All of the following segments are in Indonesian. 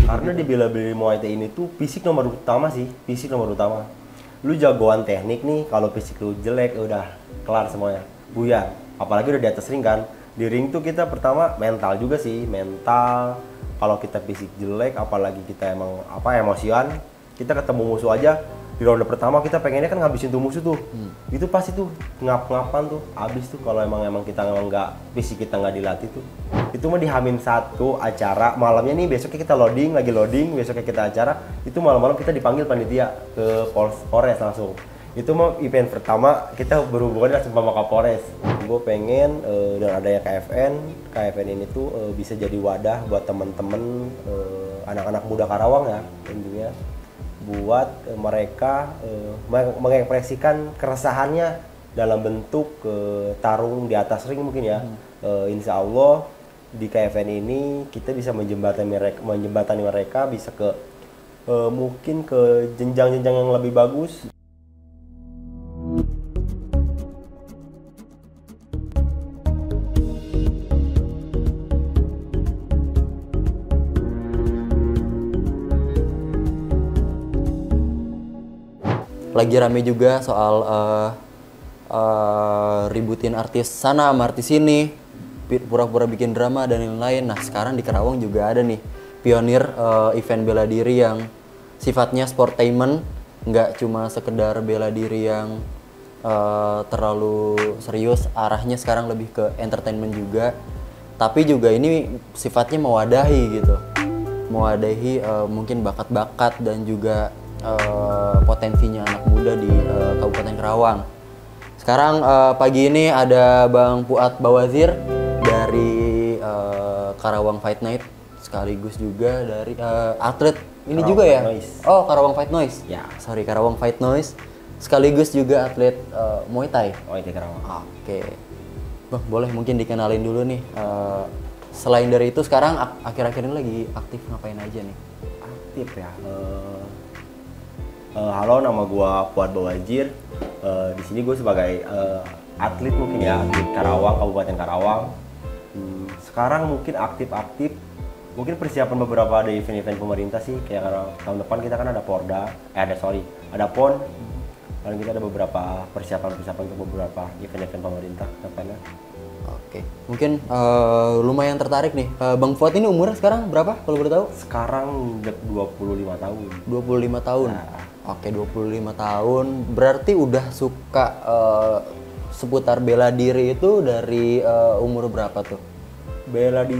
Karena di bela diri Muay Thai ini tuh fisik nomor utama sih, fisik nomor utama. Lu jagoan teknik nih, kalau fisik lu jelek udah kelar semuanya, buyar. Apalagi udah di atas ring kan. Di ring tuh kita pertama mental juga sih, mental. Kalau kita fisik jelek, apalagi kita emang emosian, kita ketemu musuh aja di ronde pertama kita pengennya kan ngabisin tuh musuh tuh. Itu pasti tuh ngap-ngapan tuh habis tuh kalau emang kita nggak fisik kita nggak dilatih tuh. Itu mah di Hamin 1 acara malamnya nih, besoknya kita lagi loading, besoknya kita acara, itu malam-malam kita dipanggil panitia ke Polres langsung. Itu mah event pertama kita berhubungan langsung sama Kapolres. Gue pengen dan adanya KFN ini tuh bisa jadi wadah buat temen-temen anak-anak muda Karawang ya intinya, buat mereka mengekspresikan keresahannya dalam bentuk tarung di atas ring mungkin ya. Insya Allah di KFN ini kita bisa menjembatani mereka bisa ke mungkin ke jenjang-jenjang yang lebih bagus. Lagi rame juga soal ributin artis sana sama artis sini, pura-pura bikin drama dan lain-lain. Nah sekarang di Karawang juga ada nih pionir event bela diri yang sifatnya sportainment, nggak cuma sekedar bela diri yang terlalu serius, arahnya sekarang lebih ke entertainment juga. Tapi juga ini sifatnya mewadahi gitu, mewadahi mungkin bakat-bakat dan juga potensinya anak muda di Kabupaten Karawang. Sekarang pagi ini ada Bang Fuad Bawazir dari Karawang Fight Night, sekaligus juga dari atlet ini Karawang juga ya. Noise. Oh, Karawang Fight Noise. Ya. Sorry, Karawang Fight Noise. Sekaligus juga atlet Muay Thai. Oh itu Karawang. Oke. Bang, boleh mungkin dikenalin dulu nih. Selain dari itu sekarang akhir-akhir ini lagi aktif ngapain aja nih? Aktif ya. Halo, nama gua Fuad Bawazir. Di sini gue sebagai atlet mungkin ya, atlet Karawang, Kabupaten Karawang. Sekarang mungkin aktif-aktif, mungkin persiapan beberapa ada event-event pemerintah sih. Kayak tahun depan kita kan ada ada PON. Paling kita ada beberapa persiapan untuk beberapa event-event pemerintah depannya. Oke, mungkin lumayan tertarik nih. Bang Fuad ini umurnya sekarang berapa kalau boleh tahu? Sekarang 25 tahun. 25 tahun. Nah. Oke, 25 tahun. Berarti udah suka seputar bela diri itu dari umur berapa tuh?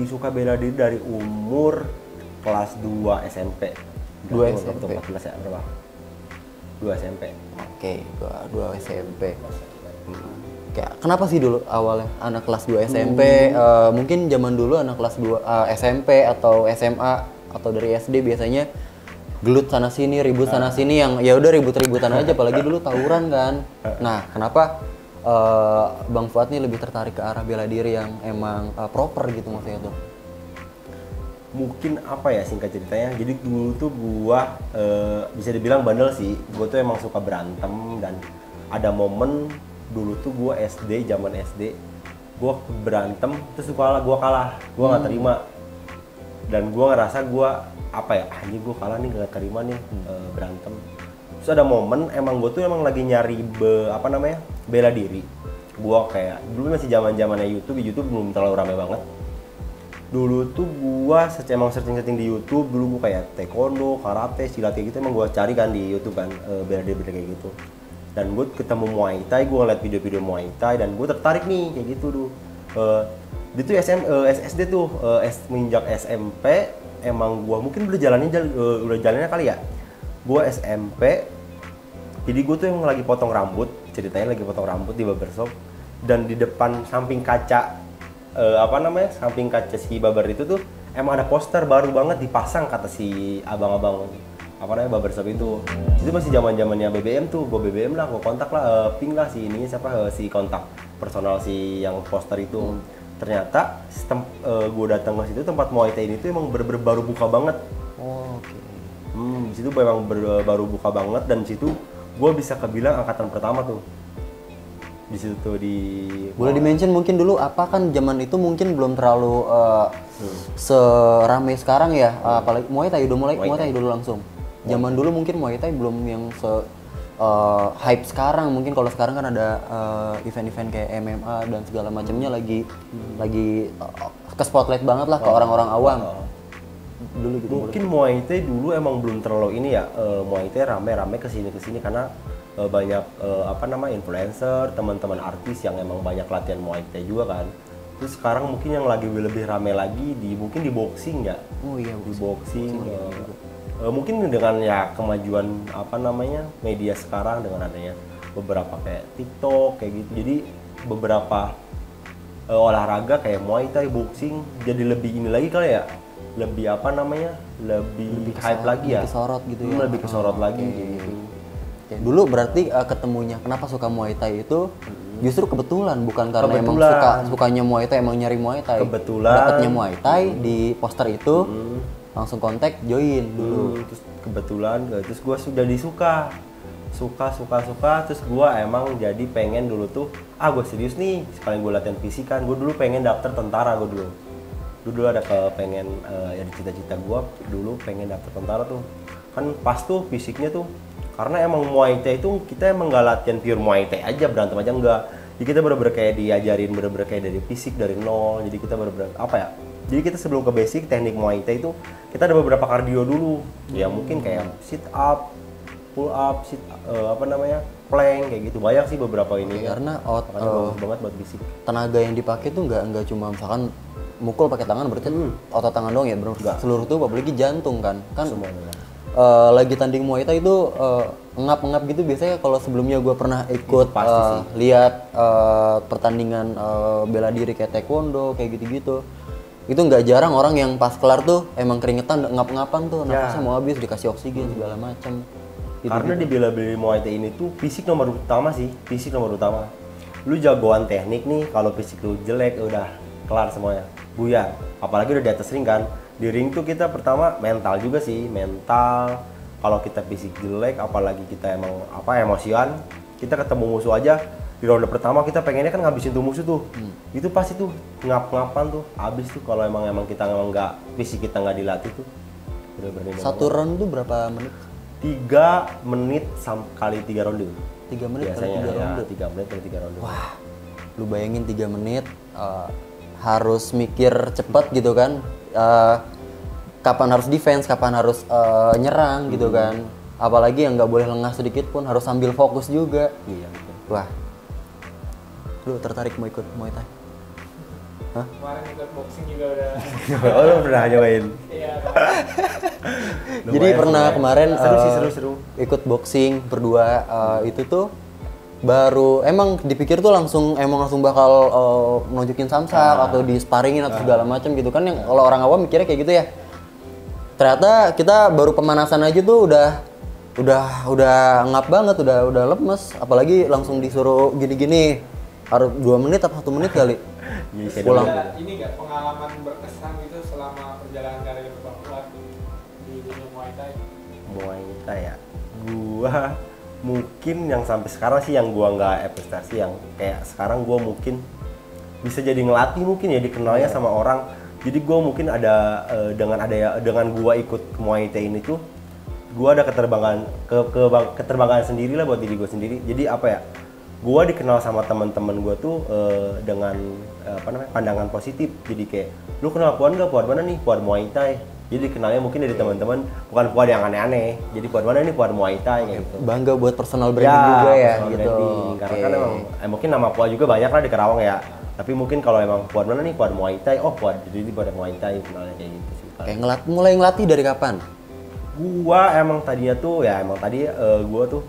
Suka bela diri dari umur kelas 2 SMP. 2 SMP. 14 ya, berapa? 2 SMP. Oke, 2 SMP. Kayak kenapa sih dulu awalnya anak kelas 2 SMP? Mungkin zaman dulu anak kelas 2 SMP atau SMA atau dari SD biasanya gelut sana sini, ribut sana sini, yang ya udah ribut-ributan aja, apalagi dulu tawuran kan. Nah, kenapa Bang Fuad nih lebih tertarik ke arah bela diri yang emang proper gitu maksudnya tuh? Mungkin apa ya singkat ceritanya, jadi dulu tuh gua bisa dibilang bandel sih. Gua tuh emang suka berantem, dan ada momen dulu tuh gua zaman SD gua berantem terus gua kalah, gua nggak terima, dan gua ngerasa anjing gua kalah nih, nggak terima nih berantem. Terus ada momen emang gua tuh emang lagi nyari bela diri. Gua kayak dulu masih zamannya YouTube belum terlalu ramai banget. Dulu tuh gua emang searching di YouTube, dulu gua kayak taekwondo, karate, silat kayak gitu, emang gua cari kan di YouTube kan bela diri kayak gitu. Dan gue ketemu Muay Thai, gue ngeliat video-video Muay Thai, dan gue tertarik nih kayak gitu tuh. Dia tuh SSD tuh, menginjak SMP, emang gue mungkin udah jalannya kali ya. Gue SMP, jadi gue tuh emang lagi potong rambut, ceritanya lagi potong rambut di barbershop, dan di depan samping kaca samping kaca si barber itu tuh emang ada poster baru banget dipasang, kata si abang-abang barbershop itu masih zamannya BBM tuh. Gue BBM lah, gue kontak lah, ping lah si si kontak personal si yang poster itu. Ternyata gue datang ke situ, tempat Muay Thai ini tuh emang baru buka banget. Oke. Di situ memang baru buka banget, dan situ gue bisa kebilang angkatan pertama tuh. di situ tuh di Boleh di-mention mungkin dulu apa, kan zaman itu mungkin belum terlalu serame sekarang ya, apalagi Muay Thai udah mulai Muay Thai dulu langsung. Zaman dulu mungkin Muay Thai belum yang hype sekarang. Mungkin kalau sekarang kan ada event-event kayak MMA dan segala macamnya lagi ke spotlight banget lah ke orang-orang awam. Dulu gitu. Mungkin Muay Thai dulu emang belum terlalu ini ya, Muay Thai rame-rame kesini karena banyak influencer, teman-teman artis yang emang banyak latihan Muay Thai juga kan. Terus sekarang mungkin yang lagi lebih rame lagi mungkin di boxing ya. Oh iya, di boxing. Mungkin dengan ya kemajuan media sekarang dengan adanya beberapa kayak TikTok kayak gitu. Jadi beberapa olahraga kayak Muay Thai, boxing jadi lebih ini lagi kali ya. Lebih lebih hype lagi ya. Kesorot gitu ya. Lebih kesorot lagi gitu. Dulu berarti ketemunya kenapa suka Muay Thai itu justru kebetulan, bukan karena emang sukanya Muay Thai, emang nyari Muay Thai. Kebetulan dapatnya Muay Thai di poster itu, langsung kontak join dulu. Terus kebetulan terus gue sudah suka terus gue emang jadi pengen dulu tuh gue serius nih sekalian gue latihan fisik kan. Gue dulu pengen daftar tentara. Gue dulu ada pengen ya di cita-cita gue dulu pengen daftar tentara tuh kan. Pas tuh fisiknya tuh karena emang Muay Thai itu kita emang nggak latihan pure Muay Thai aja, berantem aja enggak. Jadi kita bener-bener kayak diajarin bener-bener kayak dari fisik dari nol. Jadi kita bener-bener jadi kita sebelum ke basic teknik Muay Thai itu kita ada beberapa kardio dulu. Ya mungkin kayak sit up, pull up, plank kayak gitu. Banyak sih beberapa ini. Karena bagus banget buat fisik. Tenaga yang dipakai tuh nggak cuma misalkan mukul pakai tangan, berarti otot tangan doang ya, bro. Seluruh tubuh, apalagi jantung kan. Semuanya. Lagi tanding Muay Thai itu ngap-ngap gitu biasanya. Kalau sebelumnya gue pernah ikut lihat pertandingan bela diri kayak taekwondo kayak gitu-gitu, itu nggak jarang orang yang pas kelar tuh emang keringetan ngap-ngapan tuh, nafasnya mau habis, dikasih oksigen segala macam. Karena di bela-bela Muay Thai ini tuh fisik nomor utama sih, fisik nomor utama. Lu jagoan teknik nih, kalau fisik lu jelek udah kelar semuanya, buyar. Apalagi udah di atas ring kan. Di ring tuh kita pertama mental juga sih, mental. Kalau kita fisik jelek, apalagi kita emang emosian, kita ketemu musuh aja di ronde pertama kita pengennya kan ngabisin tuh musuh tuh. Itu pasti tuh ngap-ngapan tuh, habis tuh kalau emang kita nggak fisik kita nggak dilatih tuh. Satu round tuh berapa menit? 3 menit kali 3 ronde. 3 menit biasanya kali 3 ronde. 3 menit kali 3 ronde. Wah, lu bayangin 3 menit harus mikir cepat gitu kan. Kapan harus defense, kapan harus nyerang gitu kan. Apalagi yang nggak boleh lengah sedikit pun, harus sambil fokus juga. Iya, betul. Wah, lu tertarik mau ikut Muay Thai? Hah? Kemarin ikut boxing juga udah. Oh, lu pernah nyobain? Iya. Jadi pernah kemarin seru. Ikut boxing berdua, itu tuh baru emang dipikir tuh langsung bakal nunjukin samsak atau disparingin atau segala macam gitu kan, yang kalau orang awam mikirnya kayak gitu ya. Ternyata kita baru pemanasan aja tuh udah ngap banget, udah lemes, apalagi langsung disuruh gini-gini harus 2 menit atau 1 menit kali. Pulang. Ini nggak pengalaman berkesan gitu selama perjalanan karir Bang Fuad di dunia Muay Thai? Muay Thai ya, gua mungkin yang sampai sekarang sih yang gua nggak prestasi, yang kayak sekarang gua mungkin bisa jadi ngelatih mungkin ya, dikenalnya sama orang. Jadi gua mungkin ada dengan gua ikut Muay Thai ini tuh gua ada keterbanggaan sendiri lah buat diri gua sendiri. Jadi gua dikenal sama teman-teman gua tuh dengan pandangan positif. Jadi kayak, lu kenal Puan nggak? Puan mana nih? Puan Muay Thai. Jadi kenalnya mungkin dari teman-teman, bukan Puan yang aneh-aneh. Jadi Puan mana nih? Puan Muay Thai kayak gitu. Bangga buat personal branding juga ya gitu. Karena kan emang mungkin nama Puan juga banyak lah di Karawang ya. Tapi mungkin kalau emang Puan mana nih? Puan Muay Thai. Oh, Puan jadi Puan Muay Thai, kenalnya kayak gitu sih. Kayak mulai ngelatih dari kapan? Gua emang tadinya tuh gua tuh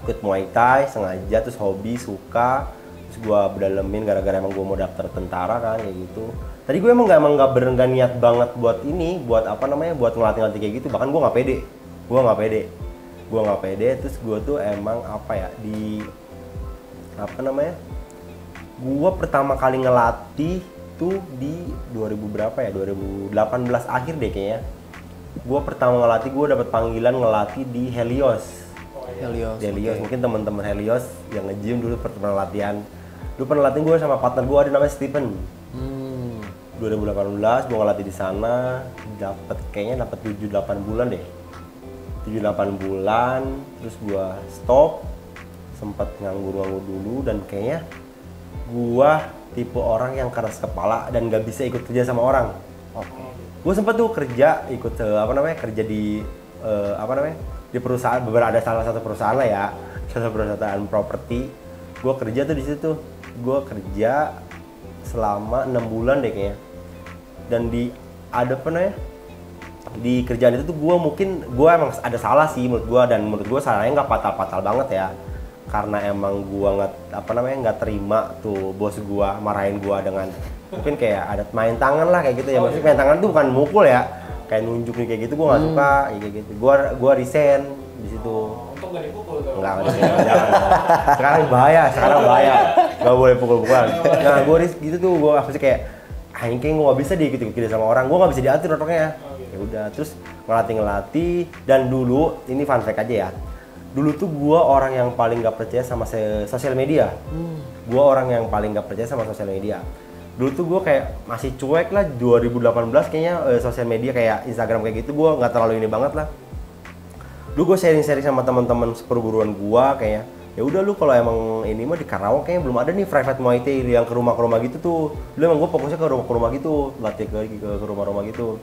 ikut Muay Thai sengaja, terus hobi, suka, terus gua berdalemin gara-gara emang gua mau daftar tentara kan kayak gitu. Tadi gue emang nggak niat banget buat ini, buat ngelatih kayak gitu. Bahkan gua nggak pede. Terus gua tuh emang gua pertama kali ngelatih tuh di 2018 akhir deh kayaknya. Gua pertama ngelatih, gua dapat panggilan ngelatih di Helios. Helios. Helios. Oke. Mungkin teman-teman Helios yang nge-gym dulu pernah latihan. Dulu pernah latihan gue sama partner gue ada namanya Stephen. 2018 gue ngelatih di sana, kayaknya dapat 7-8 bulan deh. 7-8 bulan, terus gue stop, sempat nganggur dulu, dan kayaknya gue tipe orang yang keras kepala dan gak bisa ikut kerja sama orang. Gue sempat tuh kerja, ikut kerja di di perusahaan, ada salah satu perusahaan lah ya, salah satu perusahaan properti. Gue kerja tuh di situ, gue kerja selama 6 bulan deh kayaknya. Dan di di kerjaan itu tuh gue emang ada salah sih menurut gue, dan menurut gue salahnya nggak fatal banget ya, karena emang gue nggak terima tuh bos gue marahin gue dengan mungkin kayak ada main tangan lah kayak gitu ya. Maksudnya main tangan tuh bukan mukul ya, kayak nunjuk nih kayak gitu, gue nggak suka kayak gitu. Gue resign di situ. Untuk nggak dipukul tuh. Enggak, jangan. Sekarang bahaya, nggak boleh pukul-pukulan. Nah, gue gitu tuh, gue maksudnya kayak kayak gue nggak bisa diikut-ikutin sama orang, gue nggak bisa diatur orangnya. Ya udah, terus ngelatih. Dan dulu ini fun fact aja ya, dulu tuh gue orang yang paling nggak percaya sama sosial media. Gue orang yang paling nggak percaya sama sosial media. Dulu tuh gue kayak masih cuek lah, 2018 kayaknya sosial media kayak Instagram kayak gitu gue nggak terlalu ini banget lah. Dulu gue sharing sama teman-teman seperguruan gue kayak, ya udah lu kalau emang ini mah di Karawang kayaknya belum ada nih private Muay Thai yang ke rumah gitu tuh. Dulu emang gue fokusnya ke rumah gitu, latih ke rumah gitu.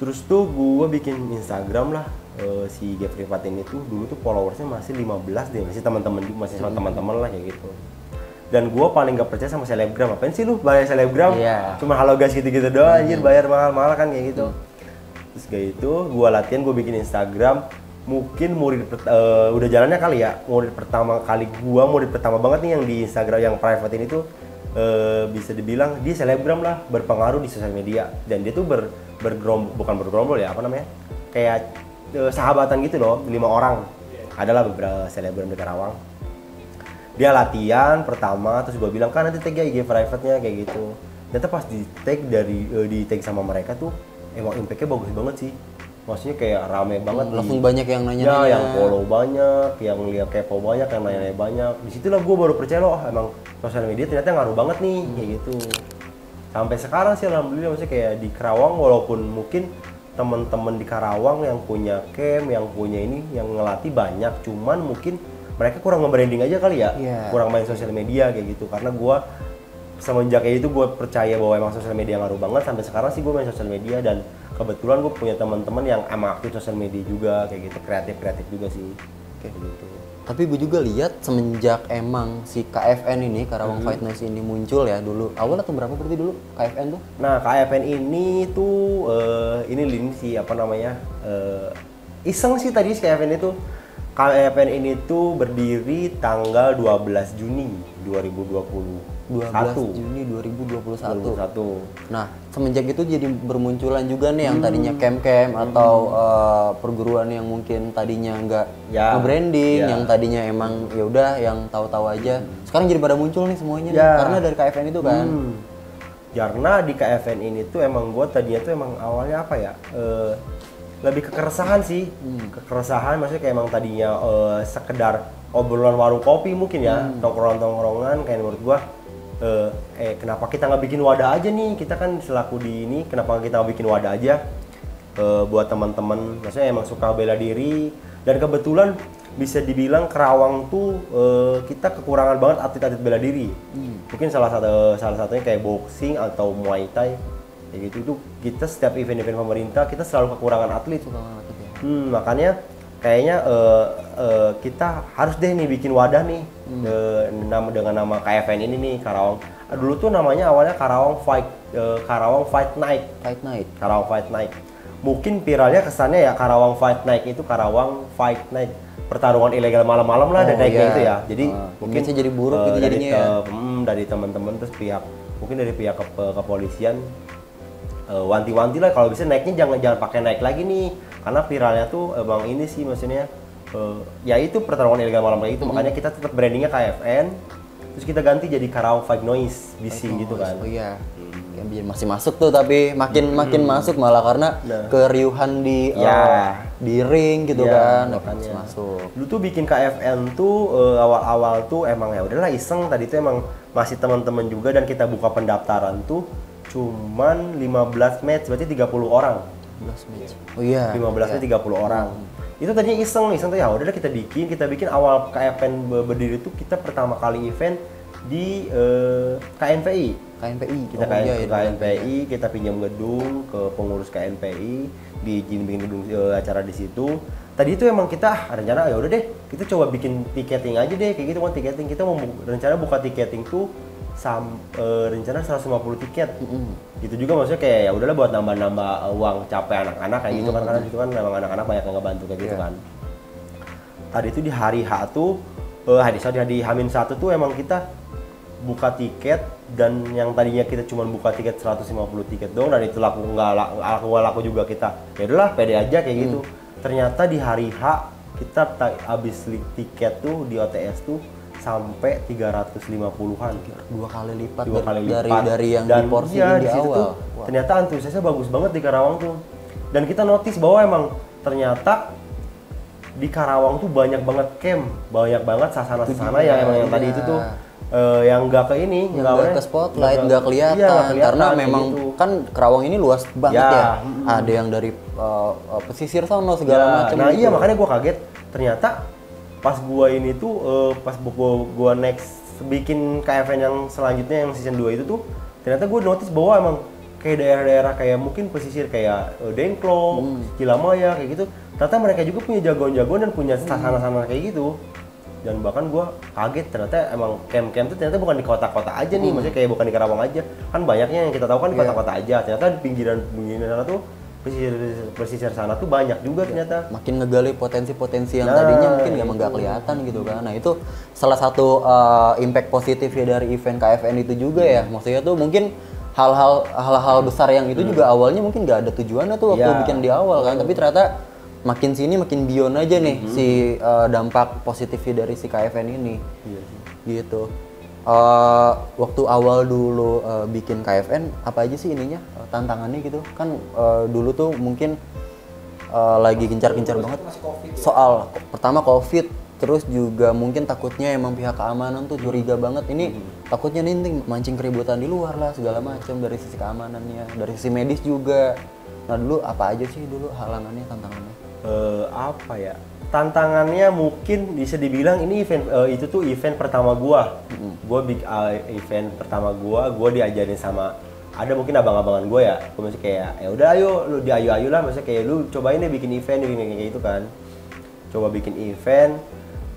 Terus tuh gue bikin Instagram lah, si G Privat ini tuh dulu tuh followersnya masih 15 deh, masih sama teman-teman lah kayak gitu. Dan gue paling gak percaya sama selebgram. Apain sih lu bayar selebgram? Cuma halo guys gitu-gitu doang, anjir bayar mahal-mahal kan kayak gitu. Terus kayak itu gue latihan, gue bikin Instagram. Mungkin udah jalannya kali ya, murid pertama banget nih yang di Instagram yang private ini tuh bisa dibilang dia selebgram lah, berpengaruh di sosial media. Dan dia tuh bukan bergerombol ya, kayak sahabatan gitu loh, 5 orang. Adalah beberapa selebgram di Karawang. Dia latihan pertama, terus gue bilang kan nanti tag ya IG private-nya kayak gitu. Ternyata pas di tag sama mereka tuh emang impact-nya bagus banget sih. Maksudnya kayak rame banget. Langsung banyak yang nanya. Ya, yang follow banyak, yang lihat kepo banyak, yang nanya banyak. Disitulah gue baru percaya loh, emang sosial media ternyata ngaruh banget nih kayak gitu. Sampai sekarang sih alhamdulillah, maksudnya kayak di Karawang, walaupun mungkin teman-teman di Karawang yang punya camp, yang punya ini, yang ngelatih banyak, cuman mungkin mereka kurang nge-branding aja kali ya, kurang main sosial media kayak gitu. Karena gue semenjak itu gue percaya bahwa emang sosial media ngaruh banget. Sampai sekarang sih gue main sosial media, dan kebetulan gue punya teman-teman yang emang aktif sosial media juga kayak gitu, kreatif juga sih kayak gitu. Tapi gue juga lihat semenjak emang si KFN ini, Karawang Fight Night ini muncul ya dulu. Awal atau berapa berarti dulu KFN tuh? Nah, KFN ini tuh ini sih iseng sih tadi KFN itu. KFN ini tuh berdiri tanggal 12 Juni 2020. 12 Juni 2021. Nah, semenjak itu jadi bermunculan juga nih yang tadinya camp-camp atau perguruan yang mungkin tadinya nggak nge-branding, yang tadinya emang ya udah yang tahu-tahu aja. Sekarang jadi pada muncul nih semuanya nih, karena dari KFN itu kan. Karena di KFN ini tuh emang gue tadinya tuh emang awalnya lebih kekeresahan sih. Kekeresahan maksudnya kayak emang tadinya sekedar obrolan warung kopi mungkin ya, tongkrongan kayak menurut gue kenapa kita nggak bikin wadah aja nih, kita kan selaku di ini, kenapa kita nggak bikin wadah aja buat teman-teman, maksudnya emang suka bela diri. Dan kebetulan bisa dibilang Karawang tuh kita kekurangan banget atlet-atlet bela diri. Mungkin salah satunya kayak boxing atau Muay Thai kayak gitu. Itu kita setiap event-event pemerintah kita selalu kekurangan atlet. Makanya kayaknya kita harus deh nih bikin wadah nih dengan nama KFN ini nih, Karawang. Dulu tuh namanya awalnya Karawang Fight Night. Karawang Fight Night. Mungkin viralnya kesannya ya Karawang Fight Night itu Karawang Fight Night, pertarungan ilegal malam-malam lah, dan naiknya itu ya. Jadi mungkin jadi buruk gitu jadinya ya. Dari teman-teman, terus dari pihak kepolisian wanti-wanti lah kalau bisa naiknya jangan pakai naik lagi nih, karena viralnya tuh bang ini sih maksudnya ya itu pertarungan ilegal malam kayak gitu. Makanya kita tetap brandingnya KFN, terus kita ganti jadi Karawang Fight Noise bising gitu kan. masih masuk tuh, tapi makin masuk malah karena keriuhan di ring gitu kan, makanya masuk. Dulu tuh bikin KFN tuh awal-awal tuh emang ya udahlah iseng, tadi tuh emang masih teman-teman juga dan kita buka pendaftaran tuh cuman 15 match, berarti 30 orang. 15 match. Oh iya. 15 match 30 orang. Itu tadinya iseng tuh ya udahlah kita bikin awal KFN berdiri tuh kita pertama kali event di KNPI. Kita KNPI, kita pinjam gedung ke pengurus KNPI, diizin bikin gedung acara di situ. Tadi itu emang kita rencana ya udah deh, kita coba bikin tiketing aja deh, kayak gitu kan tiketing. Kita mau rencana buka tiketing tuh rencana 150 tiket. Gitu juga maksudnya kayak ya udahlah buat nambah-nambah uang capek anak-anak kayak gitu kan, karena itu kan memang anak-anak banyak yang ngebantu kayak gitu kan. Tadi itu di hari H tuh di H-1 tuh emang kita buka tiket, dan yang tadinya kita cuma buka tiket 150 tiket doang dan itu nggak laku juga, kita ya udahlah pede aja kayak gitu. Ternyata di hari H kita habis tiket tuh di OTS tuh sampai 350-an, dua kali lipat dari yang diporsiin di awal. Tuh, ternyata antusiasnya bagus banget di Karawang tuh, dan kita notice bahwa emang ternyata di Karawang tuh banyak banget camp, banyak banget sasana-sasana yang tadi itu tuh yang nggak ke ini, nggak ke spotlight, nggak kelihatan, karena memang gitu. Kan Karawang ini luas banget ya. Ada yang dari pesisir sana segala macam. Nah gitu. Iya, makanya gue kaget ternyata pas gua ini tuh pas gua next bikin KFN yang selanjutnya yang season 2 itu tuh ternyata gua notice bahwa emang kayak daerah-daerah kayak mungkin pesisir kayak Dengklok, Cilamaya kayak gitu, ternyata mereka juga punya jagoan-jagoan dan punya sasana-sasana kayak gitu. Dan bahkan gua kaget ternyata emang camp-camp tuh ternyata bukan di kota-kota aja nih, maksudnya kayak bukan di Karawang aja. Kan banyaknya yang kita tahu kan di kota-kota aja, ternyata di pinggiran sana tuh pesisir sana tuh banyak juga ternyata. Makin ngegali potensi-potensi yang tadinya mungkin nggak kelihatan gitu kan. Nah itu salah satu impact positif ya dari event KFN itu juga ya. Maksudnya tuh mungkin hal-hal besar yang itu juga awalnya mungkin nggak ada tujuannya tuh waktu bikin di awal kan. Tapi ternyata makin sini makin beyond aja nih si dampak positifnya dari si KFN ini. Gitu. Waktu awal dulu bikin KFN apa aja sih ininya tantangannya gitu kan, dulu tuh mungkin lagi gencar-gencar banget soal pertama COVID, terus juga mungkin takutnya emang pihak keamanan tuh curiga banget ini takutnya nih mancing keributan di luar lah segala macam dari sisi keamanannya, dari sisi medis juga. Nah dulu apa aja sih dulu halangannya, tantangannya? Apa ya? Tantangannya mungkin bisa dibilang ini itu tuh event pertama gua. Event pertama gua diajarin sama ada mungkin abang-abangan gua ya. Gua masih kayak ya udah ayo lu diayu-ayu lah, maksudnya kayak lu cobain deh bikin event kayak gitu kan. Coba bikin event.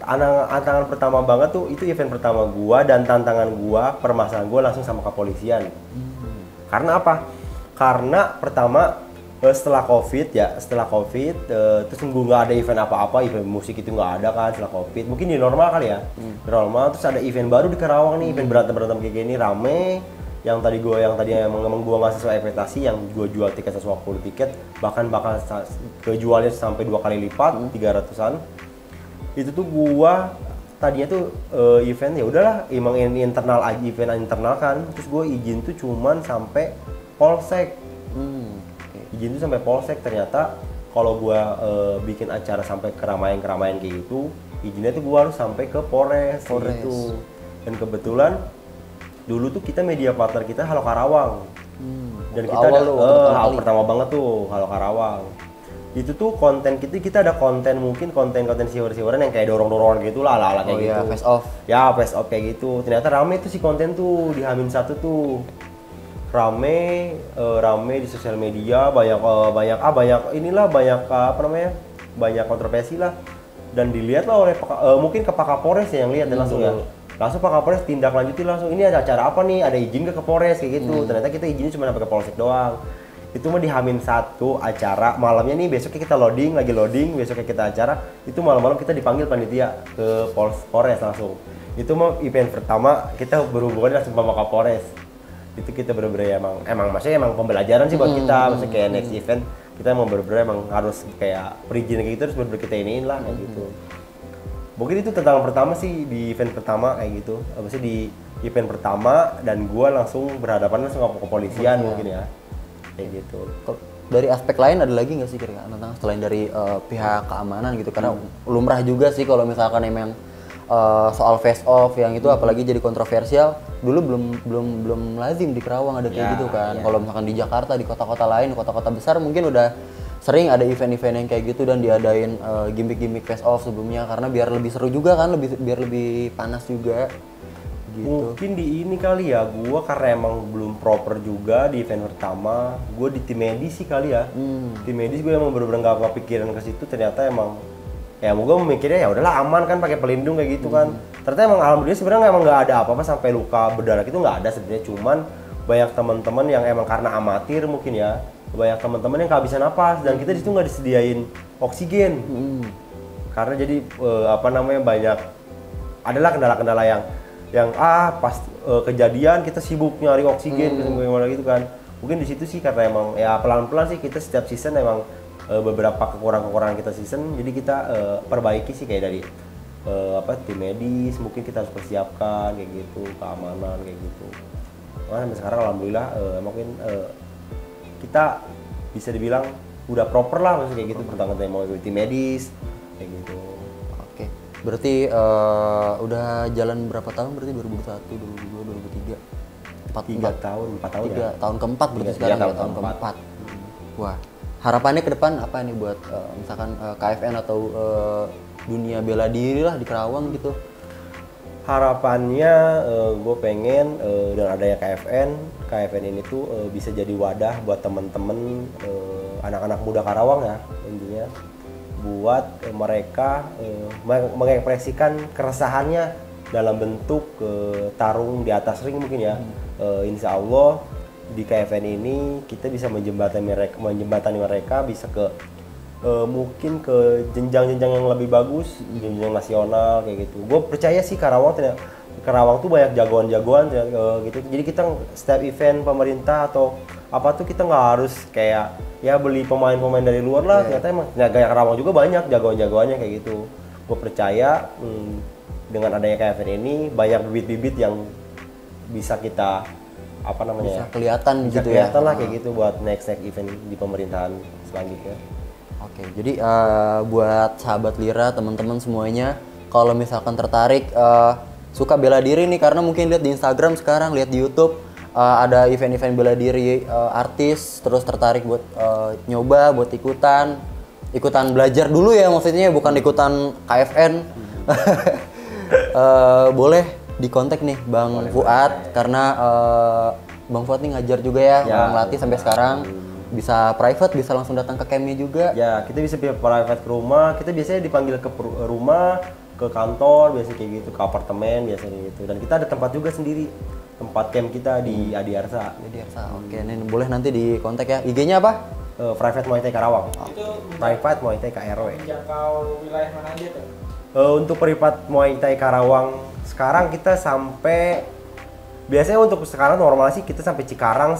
Tantangan pertama banget tuh itu event pertama gua, dan tantangan gua, permasalahan gua langsung sama kepolisian. Karena apa? Karena pertama setelah COVID, terus nggak ada event apa-apa, event musik itu nggak ada kan setelah COVID. Mungkin di normal kali ya, normal. Terus ada event baru di Karawang nih, event berantem kayak gini rame. Yang tadi emang gua nggak sesuai ekspektasi, yang gua jual tiket 150 tiket, bahkan kejualnya sampai 2 kali lipat, 300-an. Itu tuh gua tadinya tuh event ya udahlah, emang internal aja, event internal kan. Terus gua izin tuh cuman sampai Polsek. Izin tuh sampai Polsek, ternyata kalau gua bikin acara sampai keramaian kayak gitu, izinnya tuh gua harus sampai ke Polres. Gitu. Dan kebetulan dulu tuh kita media partner kita Halo Karawang. Dan kita ada pertama banget tuh Halo Karawang. Itu tuh konten kita ada konten siwer-siweran yang kayak dorong-dorongan gitu lah, ala-ala kayak gitu. Face off. Ya, face off kayak gitu. Ternyata rame tuh si konten tuh di H-1 tuh. Rame di sosial media, banyak kontroversi lah, dan dilihat lah oleh mungkin ke Pak Kapolres ya yang lihat, dan langsung Pak Kapolres tindak lanjuti langsung, ini ada acara apa nih, ada izin ke Polres kayak gitu. Ternyata kita izinnya cuma sampai ke Polsek doang. Itu mah di H-1 acara, malamnya nih besoknya kita lagi loading, besoknya kita acara, itu malam-malam kita dipanggil panitia ke Polres langsung. Itu mah event pertama kita berhubungan langsung sama Kapolres. Itu kita bener-bener emang maksudnya emang pembelajaran sih buat kita, maksudnya kayak next event kita emang bener-bener emang harus kayak perizinan kayak gitu, terus bener-bener kita iniin lah kayak gitu. Mungkin itu tantangan pertama sih di event pertama kayak gitu, maksudnya di event pertama dan gue langsung berhadapan langsung ke kepolisian mungkin ya, kayak gitu. Dari aspek lain ada lagi nggak sih kira-kira tentang selain dari pihak keamanan gitu, karena lumrah juga sih kalau misalkan emang soal face off yang itu apalagi jadi kontroversial, dulu belum lazim di Kerawang ada kayak gitu kan. Kalau misalkan di Jakarta, di kota-kota lain, kota-kota besar mungkin udah sering ada event-event yang kayak gitu dan diadain gimmick-gimmick face off sebelumnya karena biar lebih seru juga kan, biar lebih panas juga gitu. Mungkin di ini kali ya, gue karena emang belum proper juga di event pertama, gue di tim medis sih kali ya. Tim medis gue emang bener-bener gak kepikiran ke situ, ternyata emang ya gue memikirnya ya udahlah aman kan pakai pelindung kayak gitu kan. Ternyata emang alhamdulillah sebenarnya emang nggak ada apa-apa sampai luka berdarah itu nggak ada sebenarnya, cuman banyak teman-teman yang emang karena amatir mungkin ya, banyak teman-teman yang kehabisan napas dan kita di situ nggak disediain oksigen. Karena jadi banyak adalah kendala-kendala yang pas kejadian kita sibuk nyari oksigen gimana gitu kan. Mungkin di situ sih karena emang ya pelan-pelan sih kita setiap season emang beberapa kekurangan kita season, jadi kita perbaiki sih kayak dari tim medis mungkin kita harus persiapkan kayak gitu, keamanan kayak gitu. Nah, sampai sekarang alhamdulillah mungkin kita bisa dibilang udah proper lah maksudnya kayak gitu, tentang mau tim medis kayak gitu. Oke. Berarti udah jalan berapa tahun berarti 2021, 2022, 2023? 4 tahun ya. Tahun keempat berarti sekarang ya, tahun keempat. Wah, harapannya ke depan apa nih buat misalkan KFN atau dunia bela diri lah di Kerawang gitu? Harapannya gue pengen dengan adanya KFN ini tuh bisa jadi wadah buat temen-temen anak-anak muda Karawang ya intinya, buat mereka mengekspresikan keresahannya dalam bentuk tarung di atas ring mungkin ya. Insya Allah di KFN ini kita bisa menjembatani mereka bisa ke mungkin ke jenjang-jenjang yang lebih bagus, jenjang nasional kayak gitu. Gue percaya sih Karawang tuh banyak jagoan-jagoan gitu. Jadi kita setiap event pemerintah atau apa tuh kita nggak harus kayak ya beli pemain-pemain dari luar lah. Ternyata emang gaya Karawang juga banyak jagoan-jagoannya kayak gitu. Gue percaya dengan adanya KFN ini banyak bibit-bibit yang bisa kita bisa kelihatan bisa gitu kelihatan ya. lah kayak gitu buat next event di pemerintahan selanjutnya. Oke, jadi buat sahabat Lira, teman-teman semuanya, kalau misalkan tertarik suka bela diri nih, karena mungkin lihat di Instagram sekarang, lihat di YouTube ada event-event bela diri artis, terus tertarik buat nyoba, buat ikutan belajar dulu ya maksudnya, bukan ikutan KFN. Boleh dikontak nih Bang Fuad, karena Bang Fuad nih ngajar juga ya, ngelatih sampai sekarang. Bisa private, bisa langsung datang ke campnya juga. Ya, kita bisa private ke rumah. Kita biasanya dipanggil ke rumah, ke kantor, biasanya kayak gitu, ke apartemen biasanya gitu. Dan kita ada tempat juga sendiri, tempat camp kita di Adiarsa. Oke, ini boleh nanti di kontak ya. IG-nya apa? Private Muay Thai Karawang. Itu Private Muay Thai KRW. menjangkau wilayah mana aja tuh? Untuk Private Muay Thai Karawang sekarang kita sampai, biasanya untuk sekarang normal sih kita sampai Cikarang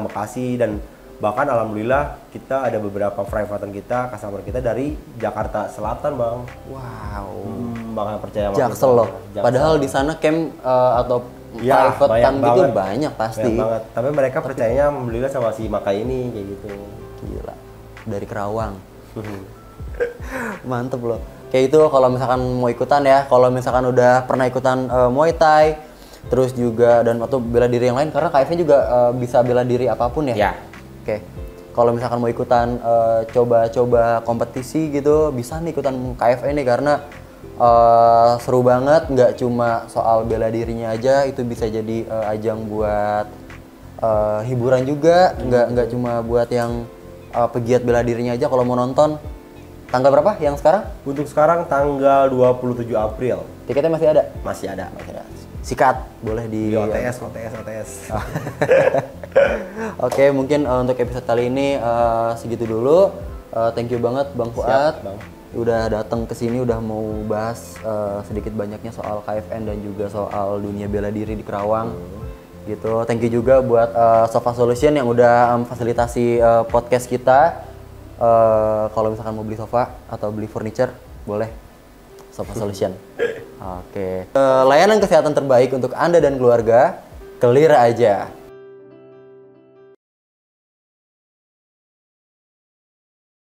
Bekasi, dan bahkan alhamdulillah kita ada beberapa privatean kita, customer kita dari Jakarta Selatan, Bang. Wow. Bakal percaya sama Jaksel loh. Padahal di sana camp atau privatean gitu banyak pasti. Banyak banget. Tapi mereka percayanya alhamdulillah sama si Maka ini kayak gitu. Gila. Dari Kerawang. Mantep loh. Kayak itu kalau misalkan mau ikutan ya, kalau misalkan udah pernah ikutan Muay Thai, terus juga dan atau bela diri yang lain, karena KFN juga bisa bela diri apapun ya. Ya. Oke, kalau misalkan mau ikutan coba-coba kompetisi gitu, bisa nih ikutan KFN nih, karena seru banget, nggak cuma soal bela dirinya aja, itu bisa jadi ajang buat hiburan juga, nggak cuma buat yang pegiat bela dirinya aja. Kalau mau nonton, tanggal berapa yang sekarang? Untuk sekarang tanggal 27 April. Tiketnya masih ada? Masih ada. Sikat, boleh di OTS. Oke, mungkin untuk episode kali ini segitu dulu. Thank you banget Bang Fuad. Bang. Udah datang ke sini, udah mau bahas sedikit banyaknya soal KFN dan juga soal dunia bela diri di Kerawang. Gitu. Thank you juga buat Sofa Solution yang udah fasilitasi podcast kita. Kalau misalkan mau beli sofa atau beli furniture, boleh Sofa Solution. Oke. Layanan kesehatan terbaik untuk Anda dan keluarga, Clear aja.